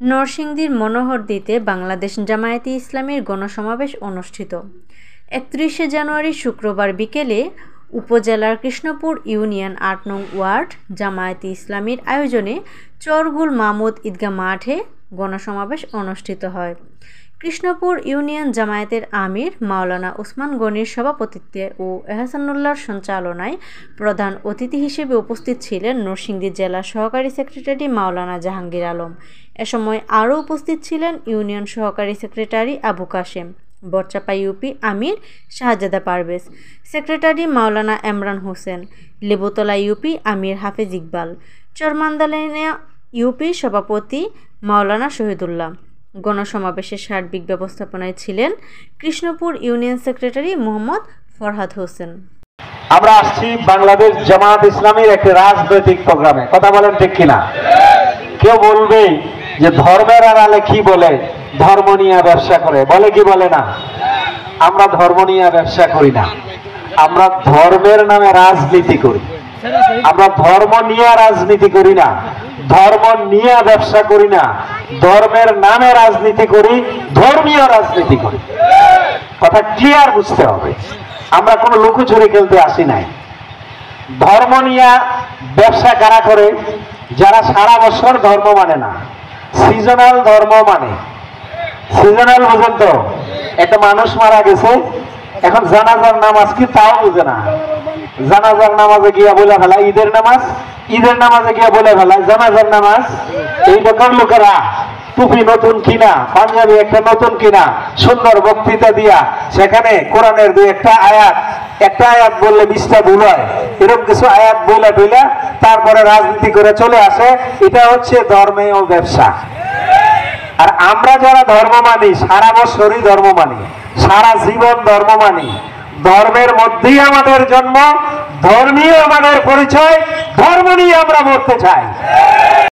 নরসিংদীর মনোহরদীতে বাংলাদেশ জামায়াতে ইসলামীর গণসমাবেশ অনুষ্ঠিত। 31 জানুয়ারি শুক্রবার বিকেলে উপজেলার কৃষ্ণপুর ইউনিয়ন ৮ নং ওয়ার্ড জামায়াতে ইসলামীর আয়োজনে চরগুল মাহমুদ ঈদগাহ মাঠে গণসমাবেশ অনুষ্ঠিত হয়। কৃষ্ণপুর ইউনিয়ন জামায়াতের আমির মাওলানা ওসমান গনির সভাপতিত্বে ও এহসানুল্লাহর সঞ্চালনায় প্রধান অতিথি হিসেবে উপস্থিত ছিলেন নরসিংদী জেলা সহকারী সেক্রেটারি মাওলানা জাহাঙ্গীর আলম। এ সময় আরও উপস্থিত ছিলেন ইউনিয়ন সহকারী সেক্রেটারি আবু কাশেম, বরচাপা ইউপি আমির শাহজাদা পারভেজ, সেক্রেটারি মাওলানা এমরান হোসেন, লেবুতলা ইউপি আমির হাফেজ ইকবাল, চরমান্দালিনা ইউপি সভাপতি মাওলানা শহীদুল্লাহ। গণসমাবেশের সার্বিক ব্যবস্থাপনায় ছিলেন কৃষ্ণপুর ইউনিয়ন সেক্রেটারি মোহাম্মদ ফরহাদ হোসেন। আমরা আসছি বাংলাদেশ জামায়াত ইসলামীর একটি রাজনৈতিক প্রোগ্রামে। কথা বলেন ঠিক কিনা? কেউ বলবে যে ধর্মের আড়ালে কি বলে, ধর্ম নিয়ে ব্যবসা করে, বলে কি বলে না? আমরা ধর্ম নিয়ে ব্যবসা করি না, আমরা ধর্মের নামে রাজনীতি করি। আমরা ধর্ম নিয়ে রাজনীতি করি না, ধর্ম নিয়ে ব্যবসা করি না, ধর্মের নামে রাজনীতি করি, ধর্মীয় রাজনীতি করি। কথা ক্লিয়ার বুঝতে হবে। আমরা কোনো লুকোচুরি খেলতে আসি নাই। ধর্ম নিয়ে ব্যবসা কারা করে? যারা সারা বছর ধর্ম মানে না, সিজনাল ধর্ম মানে। সিজনাল বুঝেন তো? একটা মানুষ মারা গেছে, এখন জানাজার নামাজ কি তাও বুঝে না। জানাজার নামাজে গিয়া বলে ফেলা ঈদের নামাজ, ঈদের নামাজে গিয়া বলে ফেলা জানাজার নামাজ। এই লোকের লোকেরা টুপি নতুন কিনা, পাঞ্জাবি একটা নতুন কিনা, সুন্দর বক্তৃতা দিয়া সেখানে কোরআনের একটা আয়াত বললে 20টা ভুল হয়, এরকম কিছু আয়াত বইলা তারপরে রাজনীতি করে চলে আসে। এটা হচ্ছে ধর্মীয় ব্যবসা। আর আমরা যারা ধর্ম মানি, সারা বছরই ধর্ম মানি, সারা জীবন ধর্ম মানি, ধর্মের মধ্যেই আমাদের জন্ম, ধর্মীয় আমাদের পরিচয়, ধর্ম নিয়ে আমরা মরতে চাই।